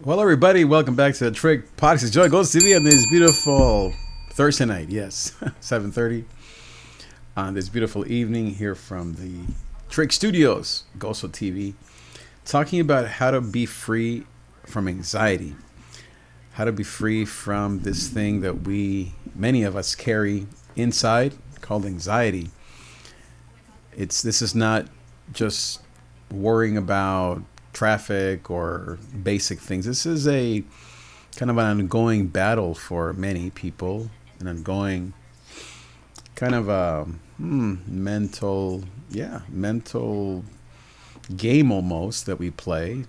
Well, everybody, welcome back to the Trick Podcast. Joy Goes TV on this beautiful Thursday night. Yes, 7:30 on this beautiful evening here from the Trick Studios, Goso TV, talking about how to be free from anxiety, how to be free from this thing that many of us carry inside called anxiety. This is not just worrying about traffic or basic things. This is a kind of an ongoing battle for many people, an ongoing kind of a mental game almost that we play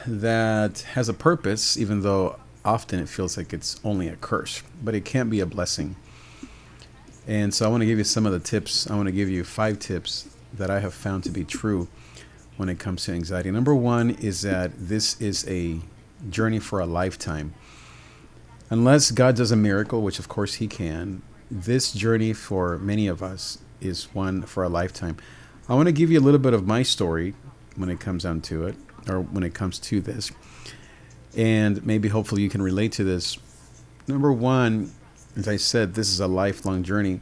that has a purpose, even though often it feels like it's only a curse, but it can be a blessing. And so I want to give you some of the tips. I want to give you 5 tips that I have found to be true when it comes to anxiety. Number 1 is that this is a journey for a lifetime. Unless God does a miracle, which of course he can, this journey for many of us is one for a lifetime. I want to give you a little bit of my story when it comes down to it, or when it comes to this. And maybe hopefully you can relate to this. Number 1, as I said, this is a lifelong journey.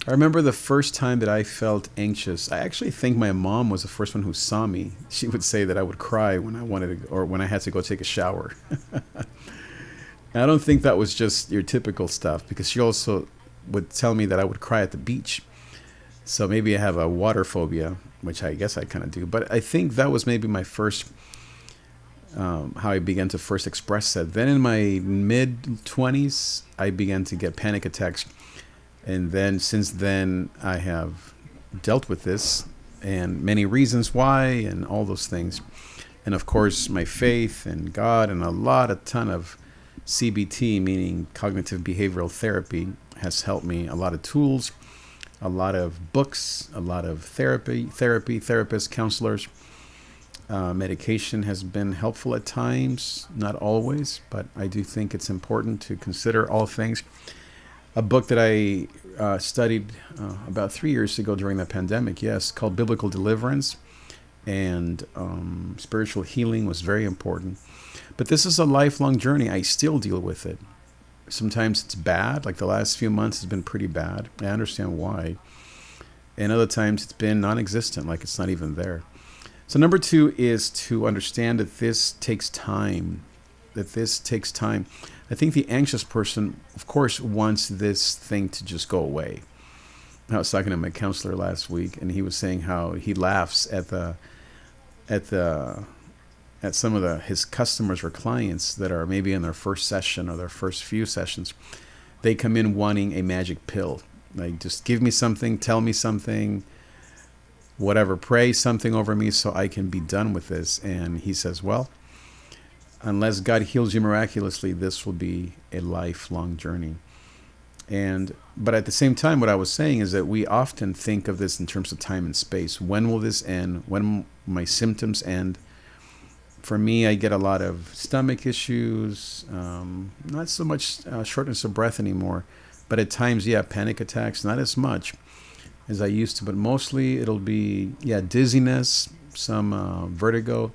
I remember the first time that I felt anxious. I actually think my mom was the first one who saw me. She would say that I would cry when I wanted to, or when I had to go take a shower. I don't think that was just your typical stuff, because she also would tell me that I would cry at the beach. So maybe I have a water phobia, which I guess I kind of do. But I think that was maybe my first, how I began to first express that. Then in my mid-20s, I began to get panic attacks. And then since then, I have dealt with this and many reasons why and all those things. And of course, my faith and God and a ton of CBT, meaning cognitive behavioral therapy, has helped me. A lot of tools, a lot of books, a lot of therapists, counselors. Medication has been helpful at times, not always, but I do think it's important to consider all things. A book that I studied about 3 years ago during the pandemic, yes, called Biblical Deliverance, and spiritual healing was very important. But this is a lifelong journey. I still deal with it. Sometimes it's bad, like the last few months has been pretty bad. I understand why. And other times it's been non-existent, like it's not even there. So number 2 is to understand that this takes time. I think the anxious person, of course, wants this thing to just go away. I was talking to my counselor last week, and he was saying how he laughs at some of his customers or clients that are maybe in their first session or their first few sessions. They come in wanting a magic pill, like just give me something, tell me something, whatever, pray something over me so I can be done with this. And he says, well, unless God heals you miraculously, this will be a lifelong journey. But at the same time, what I was saying is that we often think of this in terms of time and space. When will this end? When will my symptoms end? For me, I get a lot of stomach issues, not so much shortness of breath anymore, but at times, panic attacks, not as much as I used to, but mostly it'll be, dizziness, some vertigo,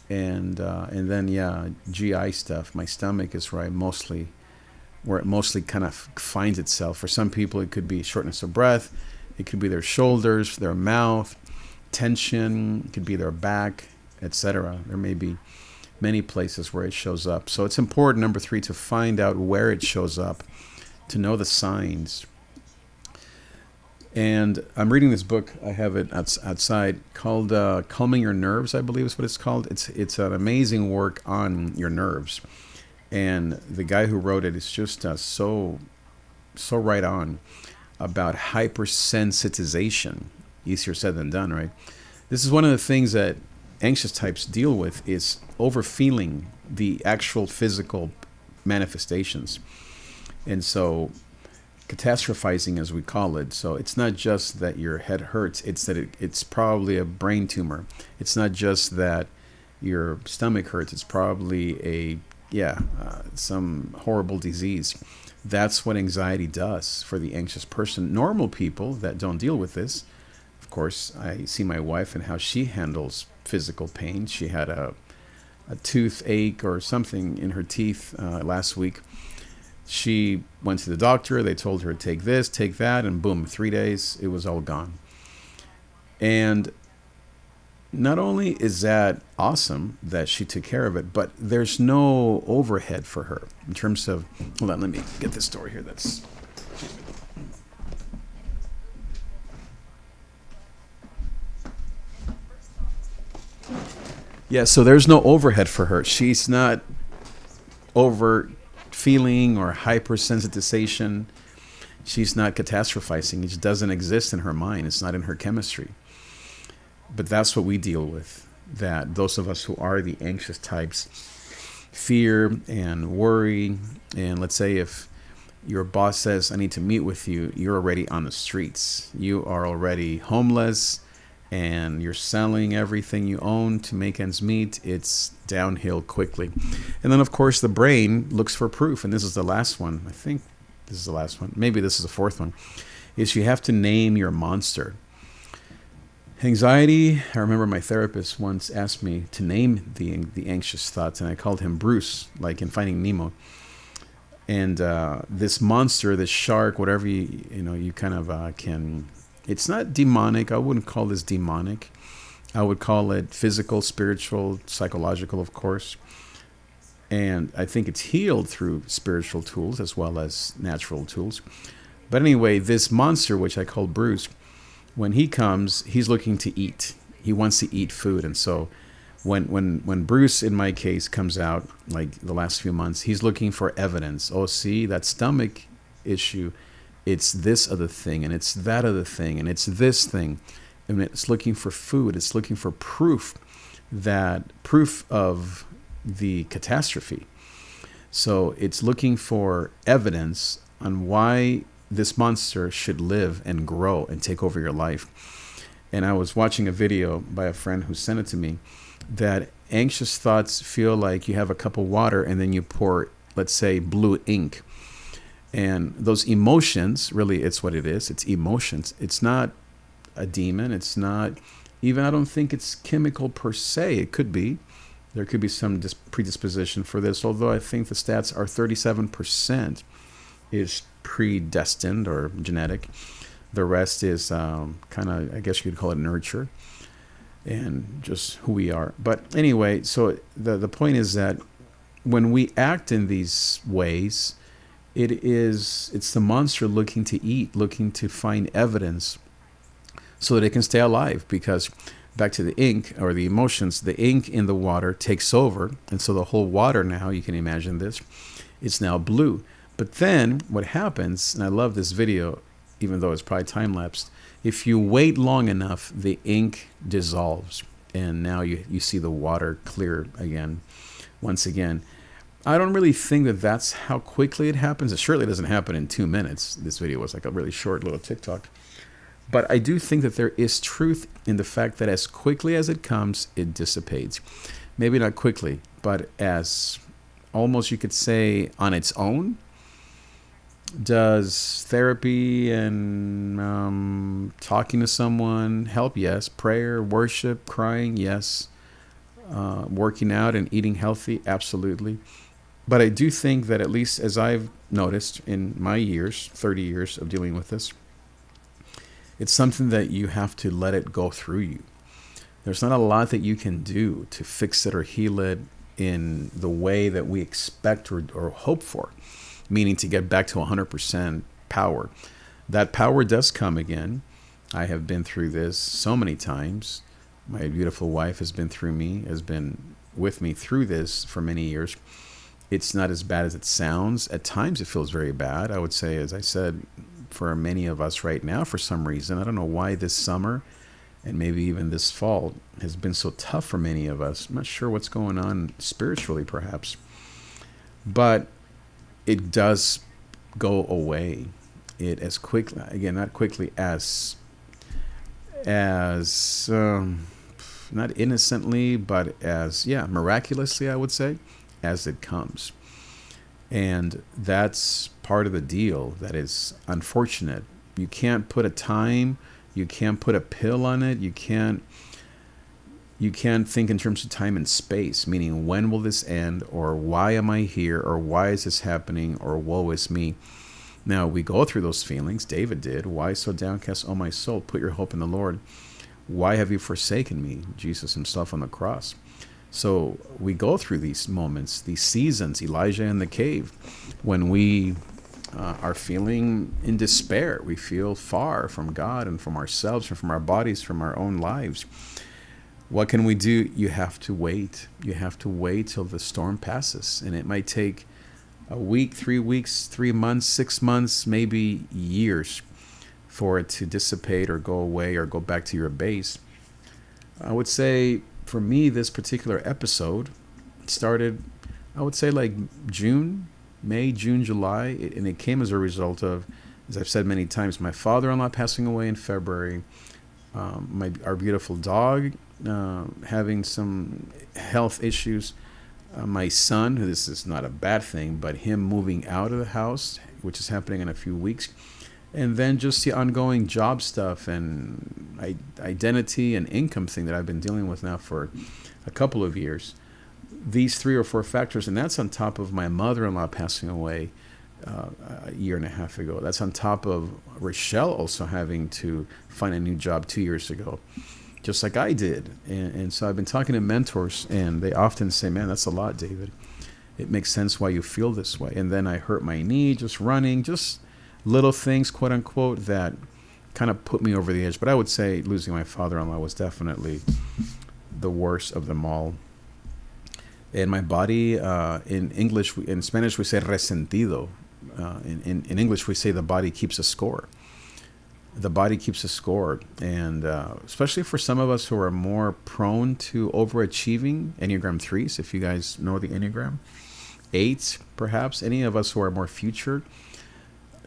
and then GI stuff. My stomach is where it mostly kind of finds itself. For some people, it could be shortness of breath. It could be their shoulders, their mouth, tension. It could be their back, etc. There may be many places where it shows up. So it's important, number 3, to find out where it shows up, to know the signs. And I'm reading this book, I have it outside, called Calming Your Nerves, I believe is what it's called. It's an amazing work on your nerves. And the guy who wrote it is just so right on about hypersensitization. Easier said than done, right? This is one of the things that anxious types deal with, is overfeeling the actual physical manifestations. And so catastrophizing, as we call it. So it's not just that your head hurts, it's that it's probably a brain tumor. It's not just that your stomach hurts, it's probably some horrible disease. That's what anxiety does for the anxious person. Normal people that don't deal with this, of course, I see my wife and how she handles physical pain. She had a a toothache or something in her teeth last week. She went to the doctor. They told her, take this, take that, and boom, 3 days, it was all gone. And not only is that awesome that she took care of it, but there's no overhead for her in terms of, hold on, let me get this story here. That's, yeah, so there's no overhead for her. She's not over feeling or hypersensitization. She's not catastrophizing. It just doesn't exist in her mind. It's not in her chemistry. But that's what we deal with. That those of us who are the anxious types, fear and worry. And let's say if your boss says, I need to meet with you, you're already on the streets. You are already homeless and you're selling everything you own to make ends meet. It's downhill quickly. And then, of course, the brain looks for proof. And this is the last one. I think this is the last one. Maybe this is the fourth one. Is you have to name your monster. Anxiety, I remember my therapist once asked me to name the anxious thoughts, and I called him Bruce, like in Finding Nemo. And this monster, this shark, whatever you kind of can, it's not demonic. I wouldn't call this demonic. I would call it physical, spiritual, psychological, of course. And I think it's healed through spiritual tools as well as natural tools. But anyway, this monster, which I call Bruce, when he comes, he's looking to eat. He wants to eat food. And so when Bruce, in my case, comes out, like the last few months, he's looking for evidence. Oh, see, that stomach issue, it's this other thing, and it's that other thing, and it's this thing. And it's looking for food. It's looking for proof of the catastrophe. So it's looking for evidence on why this monster should live and grow and take over your life. And I was watching a video by a friend who sent it to me that anxious thoughts feel like you have a cup of water and then you pour, let's say, blue ink. And those emotions, really, it's what it is. It's emotions. It's not a demon. It's not even, I don't think it's chemical per se. It could be. There could be some predisposition for this, although I think the stats are 37% is predestined or genetic. The rest is kind of, I guess you could call it nurture and just who we are. But anyway, so the point is that when we act in these ways, it's the monster looking to eat, looking to find evidence so that it can stay alive. Because back to the ink or the emotions, the ink in the water takes over. And so the whole water now, you can imagine this, it's now blue. But then what happens, and I love this video, even though it's probably time-lapsed, if you wait long enough, the ink dissolves. And now you see the water clear again, once again. I don't really think that that's how quickly it happens. It surely doesn't happen in 2 minutes. This video was like a really short little TikTok. But I do think that there is truth in the fact that as quickly as it comes, it dissipates. Maybe not quickly, but as almost you could say on its own. Does therapy and talking to someone help? Yes. Prayer, worship, crying? Yes. Working out and eating healthy? Absolutely. But I do think that, at least as I've noticed in my years, 30 years of dealing with this, it's something that you have to let it go through you. There's not a lot that you can do to fix it or heal it in the way that we expect or hope for, meaning to get back to 100% power. That power does come again. I have been through this so many times. My beautiful wife has been with me through this for many years. It's not as bad as it sounds. At times it feels very bad. I would say, as I said, for many of us right now, for some reason, I don't know why this summer and maybe even this fall has been so tough for many of us. I'm not sure what's going on spiritually, perhaps. But it does go away. It as quickly, again, not quickly as not innocently, but as, miraculously, I would say, as it comes. And that's part of the deal that is unfortunate. You can't put a time, you can't put a pill on it, you can't You can't think in terms of time and space, meaning when will this end, or why am I here, or why is this happening, or woe is me. Now, we go through those feelings. David did. Why so downcast, O my soul? Put your hope in the Lord. Why have you forsaken me? Jesus himself on the cross. So we go through these moments, these seasons, Elijah in the cave, when we are feeling in despair. We feel far from God and from ourselves and from our bodies, from our own lives. What can we do? You have to wait. You have to wait till the storm passes. And it might take a week, 3 weeks, 3 months, 6 months, maybe years for it to dissipate or go away or go back to your base. I would say for me, this particular episode started, I would say like May, June, July. And it came as a result of, as I've said many times, my father-in-law passing away in February, our beautiful dog having some health issues, my son, who this is not a bad thing, but him moving out of the house, which is happening in a few weeks, and then just the ongoing job stuff and identity and income thing that I've been dealing with now for a couple of years. These 3 or 4 factors, and that's on top of my mother-in-law passing away a year and a half ago. That's on top of Rochelle also having to find a new job 2 years ago, just like I did. And so I've been talking to mentors, and they often say, man, that's a lot, David. It makes sense why you feel this way. And then I hurt my knee just running, just little things, quote unquote, that kind of put me over the edge. But I would say losing my father-in-law was definitely the worst of them all. And my body, in Spanish, we say resentido. In English, we say the body keeps a score. The body keeps a score. And especially for some of us who are more prone to overachieving, Enneagram 3s, if you guys know the Enneagram, 8s, perhaps, any of us who are more future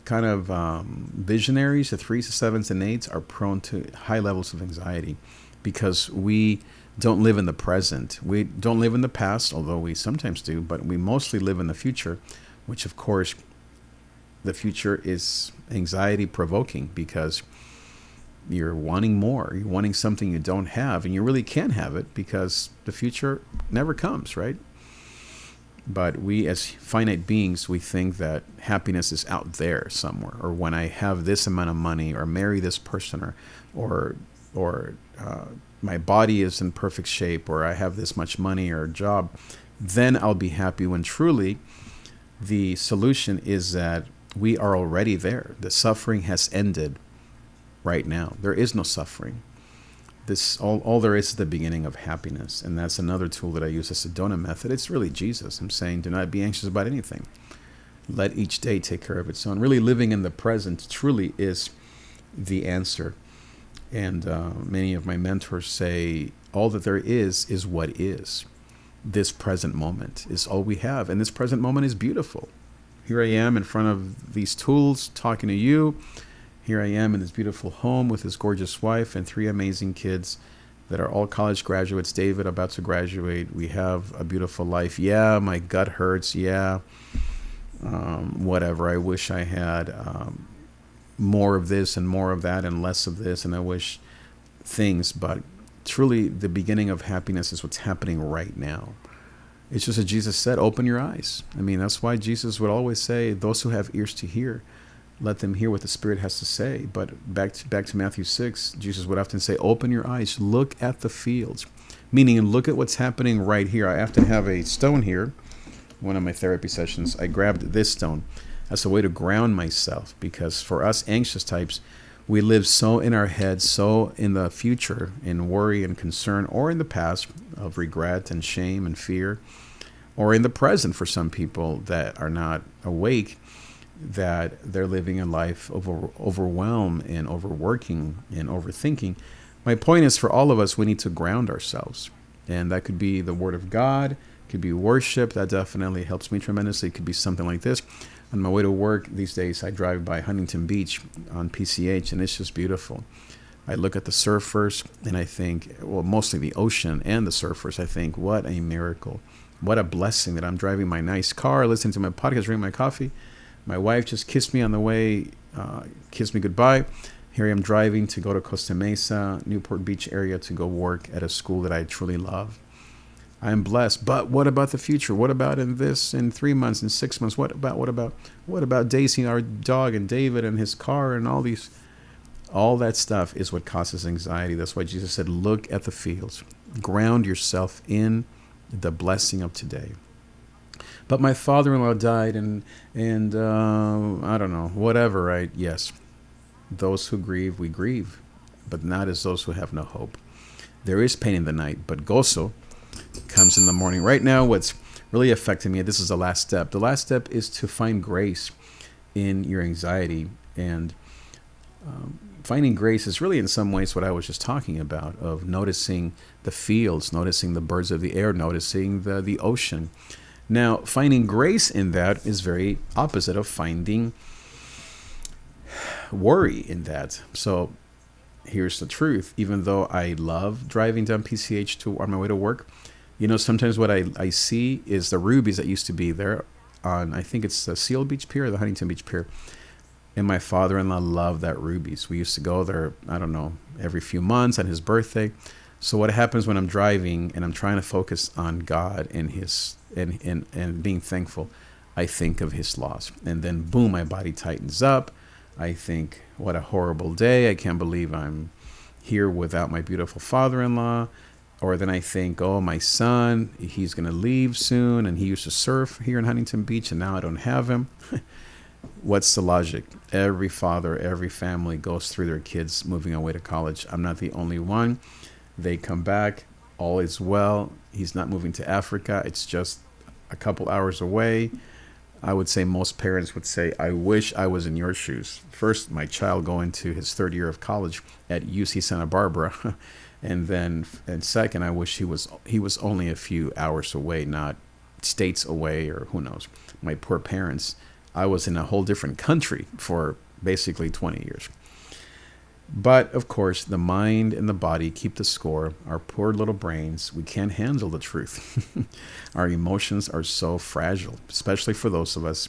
kind of visionaries, the 3s, the 7s, and 8s are prone to high levels of anxiety because we don't live in the present. We don't live in the past, although we sometimes do, but we mostly live in the future, which of course the future is anxiety provoking because you're wanting more. You're wanting something you don't have, and you really can't have it because the future never comes, right? But we as finite beings, we think that happiness is out there somewhere, or when I have this amount of money, or marry this person, or my body is in perfect shape, or I have this much money or job, then I'll be happy, when truly the solution is that we are already there. The suffering has ended right now. There is no suffering. This all there is the beginning of happiness. And that's another tool that I use, the Sedona method. It's really Jesus. I'm saying do not be anxious about anything. Let each day take care of its own. Really living in the present truly is the answer. And many of my mentors say all that there is what is. This present moment is all we have. And this present moment is beautiful. Here I am in front of these tools talking to you. Here I am in this beautiful home with this gorgeous wife and 3 amazing kids that are all college graduates. David about to graduate. We have a beautiful life. Yeah, my gut hurts. Yeah, whatever. I wish I had more of this and more of that and less of this, and I wish things. But truly, the beginning of happiness is what's happening right now. It's just as Jesus said, open your eyes. I mean, that's why Jesus would always say, those who have ears to hear, let them hear what the Spirit has to say. But back to Matthew 6, Jesus would often say, open your eyes, look at the fields. Meaning, look at what's happening right here. I have to have a stone here. One of my therapy sessions, I grabbed this stone as a way to ground myself. Because for us anxious types, we live so in our heads, so in the future, in worry and concern, or in the past of regret and shame and fear, or in the present for some people that are not awake, that they're living a life of overwhelm and overworking and overthinking. My point is, for all of us, we need to ground ourselves. And that could be the Word of God, could be worship. That definitely helps me tremendously. It could be something like this. On my way to work these days, I drive by Huntington Beach on PCH, and it's just beautiful. I look at the surfers, and I think, well, mostly the ocean and the surfers, I think, what a miracle. What a blessing that I'm driving my nice car, listening to my podcast, drinking my coffee. My wife just kissed me on the way, kissed me goodbye. Here I am driving to go to Costa Mesa, Newport Beach area to go work at a school that I truly love. I'm blessed. But what about the future? What about in 3 months, in 6 months? What about Daisy, our dog, and David and his car and all that stuff is what causes anxiety. That's why Jesus said, look at the fields. Ground yourself in the blessing of today. But my father-in-law died and I don't know, whatever, right? Yes. Those who grieve, we grieve, but not as those who have no hope. There is pain in the night, but gozo comes in the morning. Right now, what's really affecting me, this is the last step. The last step is to find grace in your anxiety. And finding grace is really in some ways what I was just talking about, of noticing the fields, noticing the birds of the air, noticing the ocean. Now, finding grace in that is very opposite of finding worry in that. So here's the truth. Even though I love driving down PCH on my way to work, sometimes what I see is the rubies that used to be there on, I think it's the Seal Beach Pier or the Huntington Beach Pier. And my father-in-law loved that rubies. We used to go there, I don't know, every few months on his birthday. So what happens when I'm driving and I'm trying to focus on God and his and being thankful, I think of his loss. And then boom, my body tightens up. I think, what a horrible day. I can't believe I'm here without my beautiful father-in-law. Or then I think, oh, my son, he's going to leave soon. And he used to surf here in Huntington Beach, and now I don't have him. What's the logic? Every father, every family goes through their kids moving away to college. I'm not the only one. They come back. All is well. He's not moving to Africa. It's just a couple hours away. I would say most parents would say, I wish I was in your shoes. First, my child going to his third year of college at UC Santa Barbara. And second, I wish he was only a few hours away, not states away, or who knows. My poor parents, I was in a whole different country for basically 20 years. But of course, the mind and the body keep the score. Our poor little brains, we can't handle the truth. Our emotions are so fragile, especially for those of us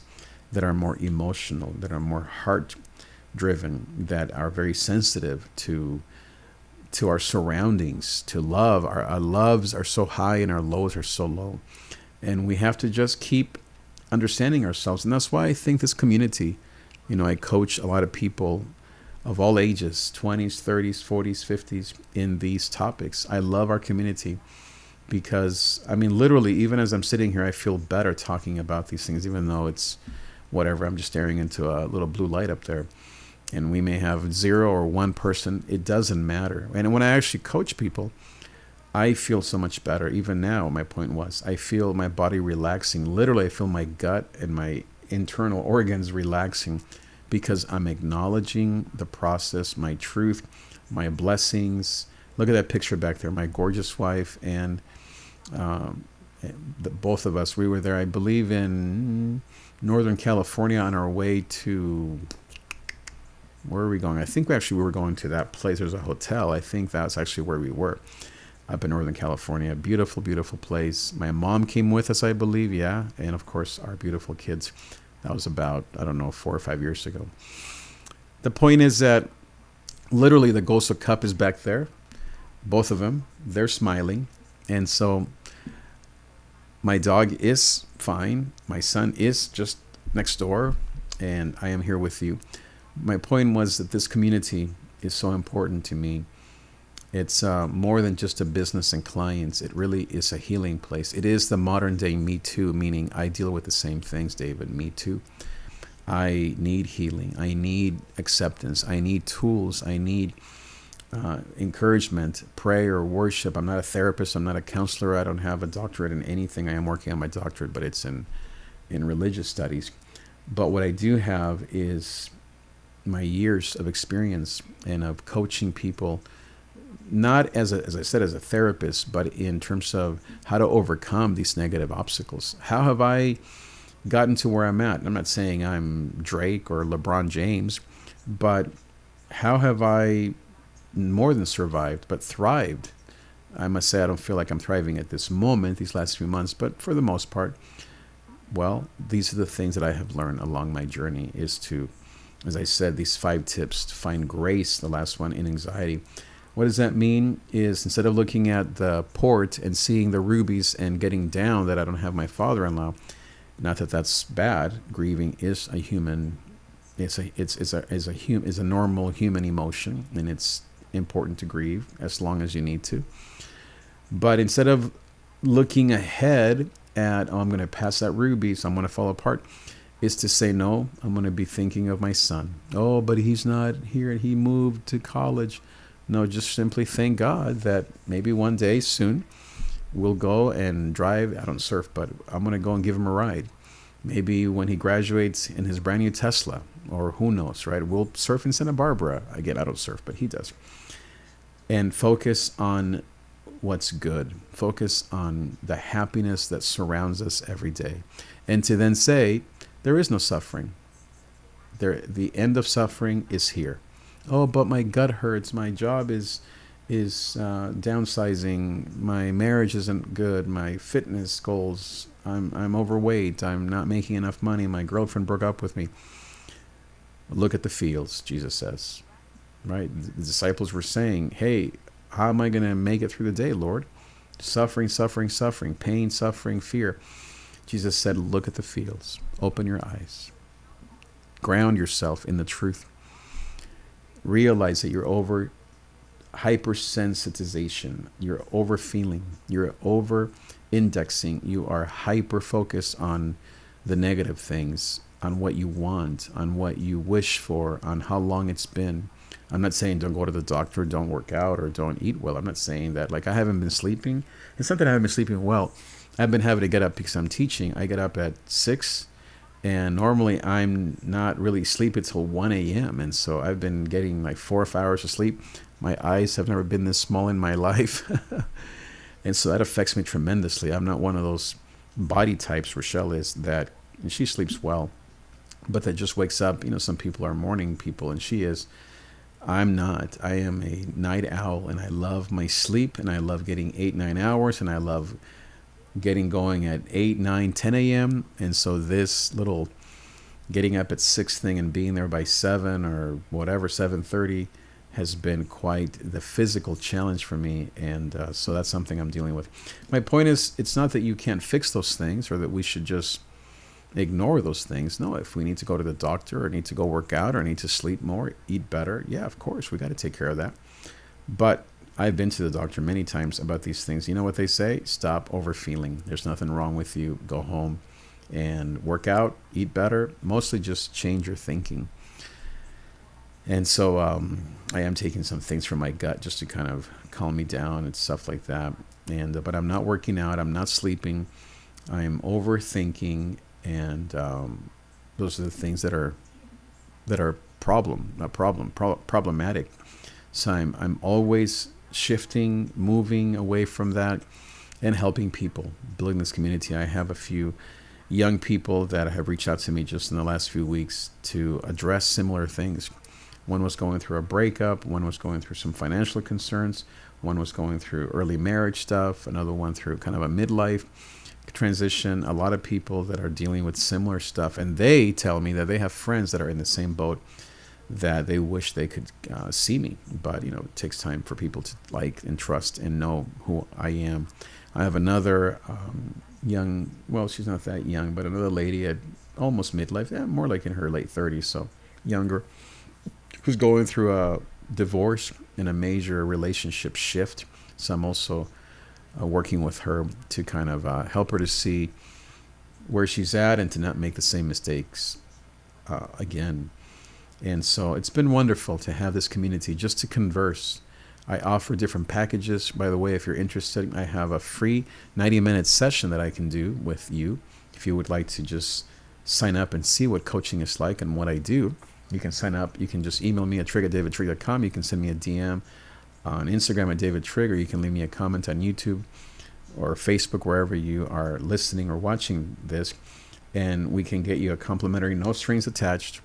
that are more emotional, that are more heart-driven, that are very sensitive to our surroundings, to love. Our loves are so high and our lows are so low. And we have to just keep understanding ourselves. And that's why I think this community, I coach a lot of people of all ages, 20s, 30s, 40s, 50s, in these topics. I love our community because, literally, even as I'm sitting here, I feel better talking about these things, even though it's whatever, I'm just staring into a little blue light up there. And we may have 0 or 1 person. It doesn't matter. And when I actually coach people, I feel so much better. Even now, my point was, I feel my body relaxing. Literally, I feel my gut and my internal organs relaxing because I'm acknowledging the process, my truth, my blessings. Look at that picture back there, my gorgeous wife and both of us. We were there, I believe, in Northern California on our way to... Where are we going? I think we were going to that place. There's a hotel. I think that's actually where we were, up in Northern California. Beautiful, beautiful place. My mom came with us, I believe, yeah. And of course, our beautiful kids. That was about, 4 or 5 years ago. The point is that literally the Gozo Cup is back there. Both of them, they're smiling. And so my dog is fine. My son is just next door, and I am here with you. My point was that this community is so important to me. It's more than just a business and clients. It really is a healing place. It is the modern day Me Too, meaning I deal with the same things, David. Me too. I need healing. I need acceptance. I need tools. I need encouragement, prayer, worship. I'm not a therapist. I'm not a counselor. I don't have a doctorate in anything. I am working on my doctorate, but it's in religious studies. But what I do have is my years of experience and of coaching people, not as I said, as a therapist, but in terms of how to overcome these negative obstacles. How have I gotten to where I'm at? I'm not saying I'm Drake or LeBron James, but how have I more than survived, but thrived? I must say I don't feel like I'm thriving at this moment, these last few months, but for the most part, well, these are the things that I have learned along my journey, is to As I said, these 5 tips to find grace, the last one, in anxiety. What does that mean is instead of looking at the port and seeing the rubies and getting down that I don't have my father-in-law, not that that's bad. Grieving is a human, it's a normal human emotion, and it's important to grieve as long as you need to. But instead of looking ahead at, oh, I'm going to pass that ruby, so I'm going to fall apart, is to say, no, I'm going to be thinking of my son. Oh, but he's not here. He moved to college. No, just simply thank God that maybe one day soon we'll go and drive. I don't surf, but I'm going to go and give him a ride. Maybe when he graduates in his brand new Tesla, or who knows, right? We'll surf in Santa Barbara. Again, I don't surf, but he does. And focus on what's good. Focus on the happiness that surrounds us every day. And to then say, there is no suffering. The end of suffering is here. Oh, but my gut hurts. My job is downsizing. My marriage isn't good. My fitness goals. I'm overweight. I'm not making enough money. My girlfriend broke up with me. Look at the fields, Jesus says. Right? The disciples were saying, hey, how am I going to make it through the day, Lord? Suffering, suffering, suffering, pain, suffering, fear. Jesus said, look at the fields. Open your eyes. Ground yourself in the truth. Realize that you're over hypersensitization. You're over feeling. You're over indexing. You are hyper focused on the negative things, on what you want, on what you wish for, on how long it's been. I'm not saying don't go to the doctor, don't work out, or don't eat well. I'm not saying that. Like, I haven't been sleeping. It's not that I haven't been sleeping well. I've been having to get up because I'm teaching. I get up at 6, and normally I'm not really sleep until 1 a.m. And so I've been getting like 4 or 5 hours of sleep. My eyes have never been this small in my life. And so that affects me tremendously. I'm not one of those body types, Rochelle is, that, and she sleeps well, but that just wakes up. You know, some people are morning people, and she is. I'm not. I am a night owl, and I love my sleep, and I love getting 8-9 hours, and I love getting going at 8, 9, 10 a.m. And so this little getting up at 6 thing and being there by 7 or whatever, 7:30, has been quite the physical challenge for me. And so that's something I'm dealing with. My point is, it's not that you can't fix those things or that we should just ignore those things. No, if we need to go to the doctor or need to go work out or need to sleep more, eat better, yeah, of course, we got to take care of that. But I've been to the doctor many times about these things. You know what they say? Stop overfeeling. There's nothing wrong with you. Go home and work out, eat better, mostly just change your thinking. And so I am taking some things from my gut just to kind of calm me down and stuff like that. And but I'm not working out. I'm not sleeping. I'm overthinking. And those are the things that are problematic. So I'm always shifting, moving away from that, and helping people, building this community. I have a few young people that have reached out to me just in the last few weeks to address similar things. One was going through a breakup. One was going through some financial concerns. One was going through early marriage stuff. Another one through kind of a midlife transition. A lot of people that are dealing with similar stuff, and they tell me that they have friends that are in the same boat, that they wish they could see me, but it takes time for people to like and trust and know who I am. I have another young, well, she's not that young, but another lady at almost midlife, more like in her late 30s, so younger, who's going through a divorce and a major relationship shift. So I'm also working with her to kind of help her to see where she's at and to not make the same mistakes again. And so it's been wonderful to have this community just to converse. I offer different packages. By the way, if you're interested, I have a free 90-minute session that I can do with you. If you would like to just sign up and see what coaching is like and what I do, you can sign up. You can just email me at trig@davidtrigg.com. You can send me a DM on Instagram at David Trigg, or you can leave me a comment on YouTube or Facebook, wherever you are listening or watching this, and we can get you a complimentary, no strings attached.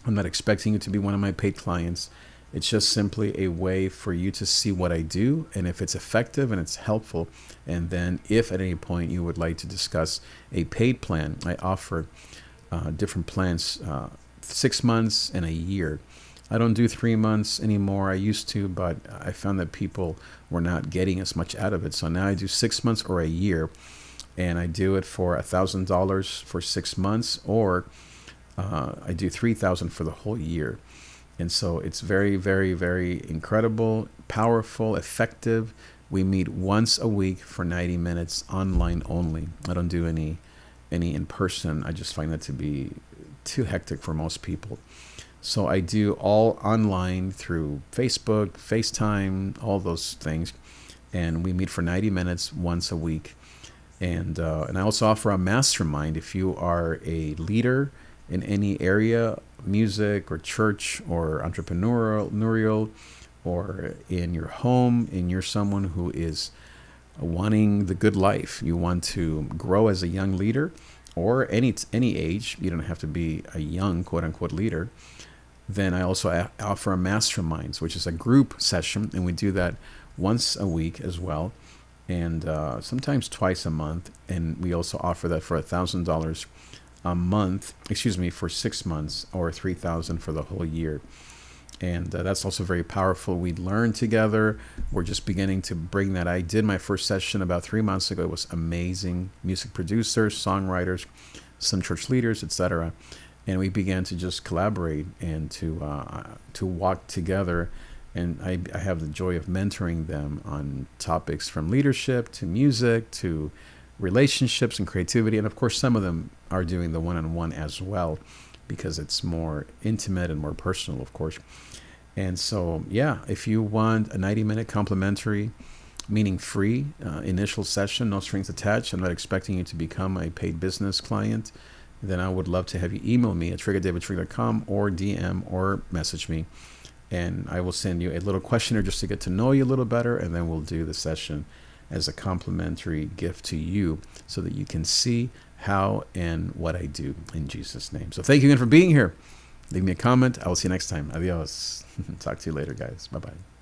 I'm not expecting you to be one of my paid clients. It's just simply a way for you to see what I do and if it's effective and it's helpful. And then if at any point you would like to discuss a paid plan, I offer different plans 6 months, and a year. I don't do 3 months anymore. I used to, but I found that people were not getting as much out of it. So now I do 6 months or a year, and I do it for $1,000 for 6 months, or I do 3,000 for the whole year. And so it's very, very, very incredible, powerful, effective. We meet once a week for 90 minutes online only. I don't do any in person. I just find that to be too hectic for most people. So I do all online through Facebook, FaceTime, all those things. And we meet for 90 minutes once a week. And I also offer a mastermind if you are a leader in any area, music or church or entrepreneurial, or in your home, and you're someone who is wanting the good life. You want to grow as a young leader, or any age. You don't have to be a young quote unquote leader. Then I also offer a masterminds, which is a group session, and we do that once a week as well, and sometimes twice a month. And we also offer that for $1,000 a month, for 6 months, or 3,000 for the whole year. And that's also very powerful. We learn together. We're just beginning to bring that. I did my first session about 3 months ago. It was amazing. Music producers, songwriters, some church leaders, etc. And we began to just collaborate and to walk together. And I have the joy of mentoring them on topics from leadership to music to relationships and creativity. And of course, some of them are doing the one-on-one as well, because it's more intimate and more personal, of course. And so, yeah, if you want a 90-minute complimentary, meaning free, initial session, no strings attached, I'm not expecting you to become a paid business client, then I would love to have you email me at triggerdavidtrigger.com, or DM or message me. And I will send you a little questionnaire just to get to know you a little better, and then we'll do the session as a complimentary gift to you so that you can see how and what I do in Jesus' name. So thank you again for being here. Leave me a comment. I will see you next time. Adios. Talk to you later, guys. Bye-bye.